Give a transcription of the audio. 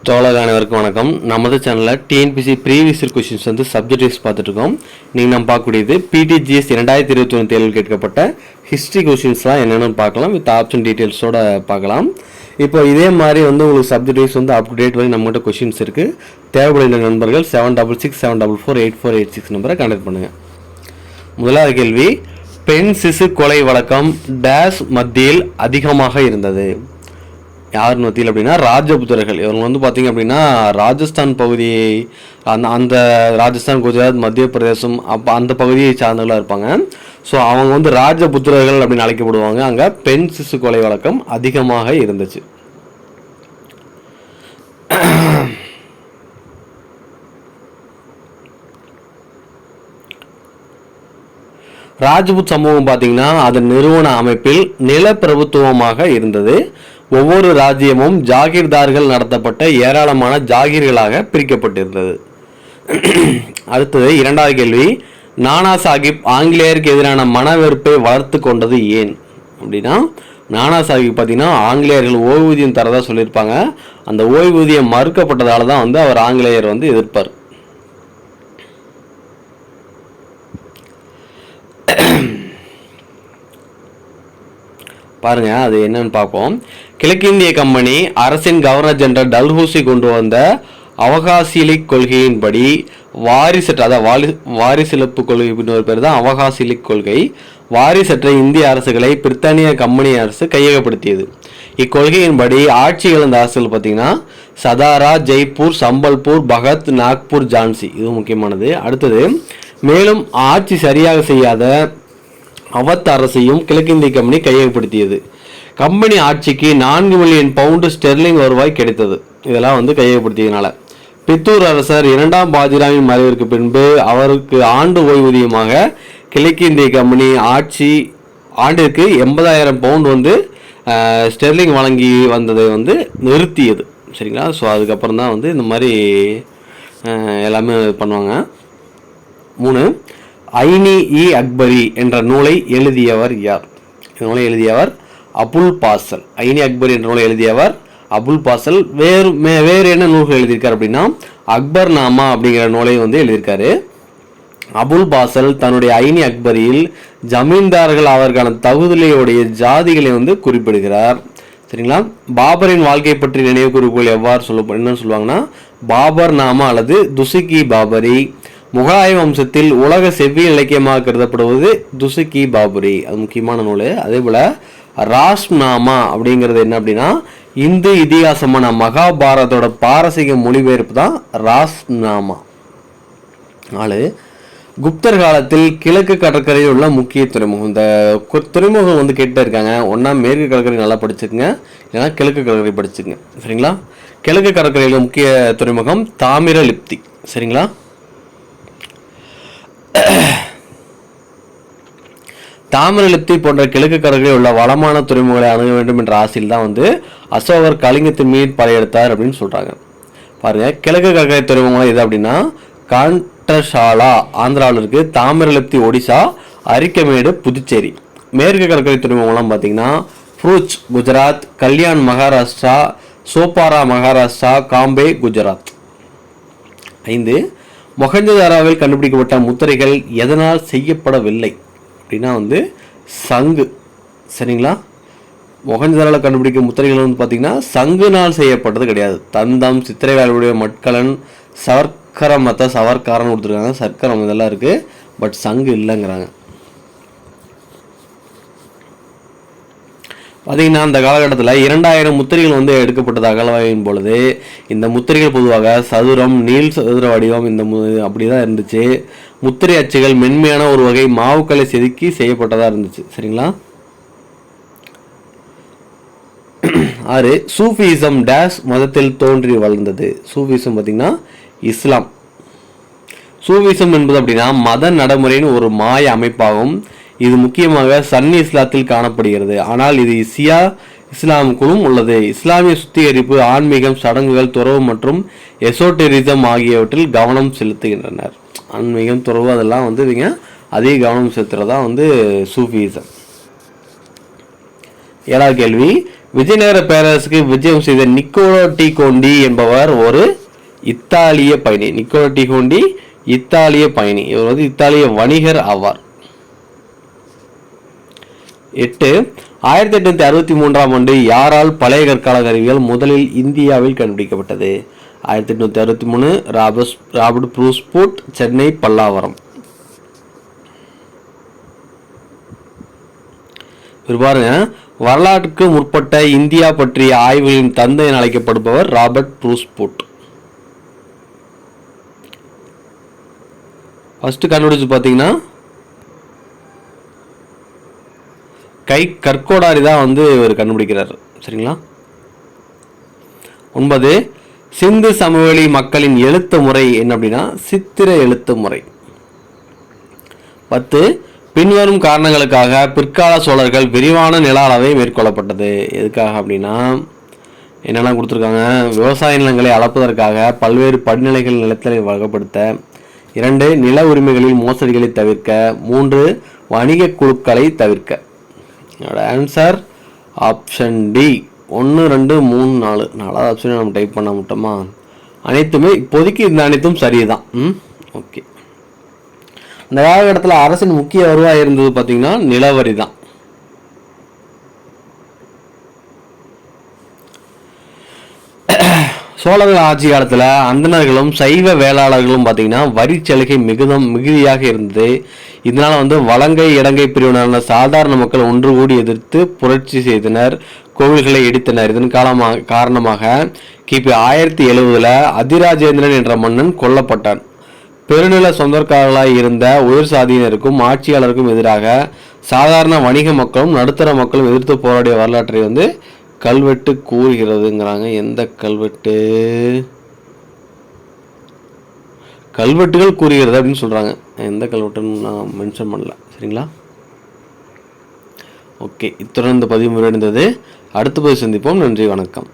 தோழர் அனைவருக்கும் வணக்கம். நமது சேனலில் டிஎன்பிசி ப்ரீவியஸ் கொஸ்டின்ஸ் வந்து சப்ஜெக்ட் வைஸ் பார்த்துட்ருக்கோம். நீங்கள் நம்ம பார்க்கக்கூடியது பிடிஜிஎஸ் 2021 தேர்வில் கேட்கப்பட்ட ஹிஸ்ட்ரி கொஸ்டின்ஸ்லாம் என்னென்னு பார்க்கலாம். வித் ஆப்ஷன் டீட்டெயில்ஸோடு பார்க்கலாம். இப்போ இதே மாதிரி வந்து உங்களுக்கு சப்ஜெக்ட் வைஸ் வந்து அப் டு டேட் வரை நம்மகிட்ட கொஸ்டின்ஸ் இருக்குது. தேவைப்படுகிற நண்பர்கள் 7667448486 நம்பரை கான்டாக்ட் பண்ணுங்கள். முதலாவது கேள்வி, பெண் சிசு கொலை வழக்கம் டேஷ் மத்தியில் அதிகமாக இருந்தது. யார் மத்தியில் அப்படின்னா ராஜபுத்திரர்கள். இவங்க வந்து பார்த்திங்க அப்படின்னா ராஜஸ்தான் பகுதியை அந்த ராஜஸ்தான், குஜராத், மத்திய பிரதேசம் அந்த பகுதியை சார்ந்தவர்களாக இருப்பாங்க. ஸோ அவங்க வந்து ராஜபுத்திரர்கள் அப்படின்னு அழைக்கப்படுவாங்க. அங்கே பெண் சிசு கொலை வழக்கம் அதிகமாக இருந்துச்சு. ராஜபுத் சமூகம் பார்த்தீங்கன்னா அதன் நிறுவன அமைப்பில் நிலப்பிரபுத்துவமாக இருந்தது. ஒவ்வொரு ராஜ்யமும் ஜாகீர்தார்கள் நடத்தப்பட்ட ஏராளமான ஜாகீர்களாக பிரிக்கப்பட்டிருந்தது. அடுத்தது இரண்டாவது கேள்வி, நானா சாஹிப் ஆங்கிலேயருக்கு எதிரான மனவெறுப்பை வளர்த்து கொண்டது ஏன் அப்படின்னா, நானா சாஹிப் பார்த்தீங்கன்னா ஆங்கிலேயர்கள் ஓய்வூதியம் தரதா சொல்லியிருப்பாங்க. அந்த ஓய்வூதியம் மறுக்கப்பட்டதால தான் வந்து அவர் ஆங்கிலேயர் வந்து எதிர்ப்பார். பாருங்க, அது என்னன்னு பார்ப்போம். கிழக்கிந்திய கம்பெனி அரசின் கவர்னர் ஜெனரல் டல்ஹௌசி கொண்டு வந்த அவகாசிலிக் கொள்கையின்படி வாரிசிழப்பு கொள்கை ஒரு பேர் தான் அவகாசிலிக் கொள்கை. வாரிசற்ற இந்திய அரசுகளை பிரித்தானிய கம்பெனி அரசு கையகப்படுத்தியது. இக்கொள்கையின்படி ஆட்சி இழந்த அரசுகள் பார்த்தீங்கன்னா சதாரா, ஜெய்ப்பூர், சம்பல்பூர், பகத், நாக்பூர், ஜான்சி. இது முக்கியமானது. அடுத்தது, மேலும் ஆட்சி சரியாக செய்யாத அவத் அரசையும் கிழக்கிந்திய கம்பெனி கையகப்படுத்தியது. கம்பெனி ஆட்சிக்கு 4 மில்லியன் பவுண்டு ஸ்டெர்லிங் வருவாய் கிடைத்தது. இதெல்லாம் வந்து கையகப்படுத்தியதுனால. பித்தூர் அரசர் 2ஆம் பாஜிராவின் மறைவிற்கு பின்பு அவருக்கு ஆண்டு ஓய்வூதியமாக கிழக்கிந்திய கம்பெனி ஆட்சி ஆண்டிற்கு 80,000 பவுண்ட் வந்து ஸ்டெர்லிங் வழங்கி வந்ததை வந்து நிறுத்தியது. சரிங்களா? ஸோ அதுக்கப்புறம் தான் வந்து இந்த மாதிரி எல்லாமே பண்ணுவாங்க. 3, ஐனி இ அக்பரி என்ற நூலை எழுதியவர் யார்? நூலை எழுதியவர் அபுல் பாசல். ஐனி அக்பரி என்ற நூலை எழுதியவர் அபுல் பாசல். வேறு என்ன நூல்கள் எழுதியிருக்காரு அப்படின்னா, அக்பர் நாமா அப்படிங்கிற நூலை வந்து எழுதியிருக்காரு. அபுல் பாசல் தன்னுடைய ஐனி அக்பரியில் ஜமீன்தார்கள் அவருக்கான தகுதியுடைய ஜாதிகளை வந்து குறிப்பிடுகிறார். சரிங்களா? பாபரின் வாழ்க்கை பற்றி நினைவு குறிப்புகள் எவ்வாறு என்னன்னு சொல்லுவாங்கன்னா, பாபர் நாமா அல்லது துசுகி பாபரி. முகலாய வம்சத்தில் உலக செவ்வியல் இலக்கியமாக கருதப்படுவது துசுகி பாபரி. அது முக்கியமான நூல். அதே போல ராஷ்நாமா அப்படிங்கிறது என்ன அப்படின்னா, இந்து இதிகாசமான மகாபாரதோட பாரசீக மொழிபெயர்ப்பு தான் ராஷ்நாமா. 4, குப்தர் காலத்தில் கிழக்கு கடற்கரையில் உள்ள முக்கிய துறைமுகம். இந்த துறைமுகம் வந்து கேட்டே இருக்காங்க. ஒன்றா மேற்கு கடற்கரை நல்லா படிச்சுக்கங்க, இல்லைன்னா கிழக்கு கடற்கரை படிச்சுங்க. சரிங்களா? கிழக்கு கடற்கரையில் முக்கிய துறைமுகம் தாமிரலிப்தி. சரிங்களா? தாமிரலிப்தி போன்ற கிழக்கு கடற்கரையில் உள்ள வளமான துறைமுகங்களை அணுக வேண்டும் என்ற ஆசையில் தான் வந்து அசோகர் கலிங்கத்தின் மீது படையெடுத்தார் அப்படின்னு சொல்றாங்க. பாருங்க, கிழக்கு கடற்கரை துறைமுகம் எது அப்படின்னா, காண்டசாலா ஆந்திராவில் இருக்கு, தாமிரலிப்தி ஒடிசா, அரிக்கமேடு புதுச்சேரி. மேற்கு கடற்கரை துறைமுகம்லாம் பார்த்தீங்கன்னா புருச் குஜராத், கல்யாண் மகாராஷ்டிரா, சோப்பாரா மகாராஷ்டிரா, காம்பே குஜராத். 5, மொஹஞ்சதாரோவில் கண்டுபிடிக்கப்பட்ட முத்திரைகள் எதனால் செய்யப்படவில்லை அப்படின்னா வந்து சங்கு. சரிங்களா? மொஹஞ்சதாரோவில் கண்டுபிடிக்க முத்திரைகள் வந்து பார்த்தீங்கன்னா சங்குனால் செய்யப்பட்டது கிடையாது. தந்தம், சித்திரை வேலையுடைய மட்கலன், சவர்க்கரமத்த சவர்க்காரன் கொடுத்துருக்காங்க. சர்க்கரம் இதெல்லாம் இருக்குது, பட் சங்கு இல்லைங்கிறாங்க. பார்த்தீங்கன்னா அந்த காலகட்டத்தில் 2000 முத்திரைகள் வந்து எடுக்கப்பட்டது அகழ்வாய்வின் பொழுது. இந்த முத்திரைகள் பொதுவாக சதுரம், நீள் சதுர வடிவம் அப்படி தான் இருந்துச்சு. முத்திரை அச்சுகள் மென்மையான ஒரு வகை மாவுக்களை செதுக்கி செய்யப்பட்டதாக இருந்துச்சு. சரிங்களா? 6, சூஃபிசம் டேஷ் மதத்தில் தோன்றி வளர்ந்தது. சூஃபிசம் பார்த்தீங்கன்னா இஸ்லாம். சூஃபிசம் என்பது அப்படின்னா மத நடைமுறையின் ஒரு மாய அமைப்பாகும். இது முக்கியமாக சன்னி இஸ்லாத்தில் காணப்படுகிறது. ஆனால் இது சியா இஸ்லாமுக்குள்ளும் உள்ளது. இஸ்லாமிய சுத்திகரிப்பு, ஆன்மீகம், சடங்குகள், துறவு மற்றும் எசோட்டெரிசம் ஆகியவற்றில் கவனம் செலுத்துகின்றனர். ஆன்மீகம், துறவு அதெல்லாம் வந்து இவங்க அதிக கவனம் செலுத்துறதா வந்து சூஃபிசம். 7வது கேள்வி, விஜயநகர பேரரசுக்கு விஜயம் செய்த நிக்கோலோ டி கோண்டி என்பவர் ஒரு இத்தாலிய பயணி. நிக்கோலோ டி கோண்டி இத்தாலிய பயணி. இவர் வந்து இத்தாலிய வணிகர் ஆவார். 8. 1863ஆம் ஆண்டு யாரால் பழைய கற்கால கருவிகள் முதலில் இந்தியாவில் கண்டுபிடிக்கப்பட்டது? 1863 ராபர்ட் ப்ரூஸ்பூட், சென்னை பல்லாவரம். பாருங்க, வரலாற்றுக்கு முற்பட்ட இந்தியா பற்றிய ஆய்வுகளின் தந்தை என அழைக்கப்படுபவர் ராபர்ட் ப்ரூஸ்பூட். ஃபர்ஸ்ட் கண்டுபிடிச்சு பார்த்தீங்கன்னா கற்கோடாரி தான் வந்து இவர் கண்டுபிடிக்கிறார். சரிங்களா? 9. சிந்து சமவெளி மக்களின் எழுத்து முறை என்ன அப்படின்னா சித்திர எழுத்து முறை. 10. பின்வரும் காரணங்களுக்காக பிற்கால சோழர்கள் விரிவான நில அளவை மேற்கொள்ளப்பட்டது. எதுக்காக அப்படின்னா என்னெல்லாம் கொடுத்துருக்காங்க? விவசாய நிலங்களை அளப்பதற்காக பல்வேறு படிநிலைகள் நிலத்தை வகைப்படுத்த. 2. நில உரிமைகளில் மோசடிகளை தவிர்க்க. 3. வணிக குழுக்களை தவிர்க்க. Answer option D. 1, 2, 3, 4 4வது ஆப்ஷனை நம்ம டைப் பண்ண மாட்டோமா? அனைத்துமே இப்போதைக்கு இந்த அனைத்தும் சரிதான். ஓகே. இந்த காலகட்டத்தில் அரசின் முக்கிய வருவாய் இருந்தது பார்த்தீங்கன்னா நிலவரி தான். சோழர்கள் ஆட்சி காலத்தில் அந்தணர்களும் சைவ வேளாளர்களும் பார்த்தீங்கன்னா வரி சலுகை மிகுதியாக இருந்தது. இதனால் வந்து வலங்கை இடங்கை பிரிவினரான சாதாரண மக்கள் ஒன்று கூடி எதிர்த்து புரட்சி செய்தனர், கோவில்களை இடித்தனர். இதன் காரணமாக கிபி 1070 அதிராஜேந்திரன் என்ற மன்னன் கொல்லப்பட்டான். பெருநில சொந்தக்காரர்களாய் இருந்த உயர் சாதியினருக்கும் ஆட்சியாளருக்கும் எதிராக சாதாரண வணிக மக்களும் நடுத்தர மக்களும் எதிர்த்து போராடிய வரலாற்றை வந்து கல்வெட்டு கூறுகிறதுங்கிறாங்க. எந்த கல்வெட்டு? கல்வெட்டுகள் கூறுகிறது அப்படின்னு சொல்றாங்க. எந்த கல்வெட்டுன்னு நான் மென்ஷன் பண்ணல. சரிங்களா? ஓகே, இத்துடன் இந்த பதிவு முடிந்தது. அடுத்த பதிவு சந்திப்போம். நன்றி, வணக்கம்.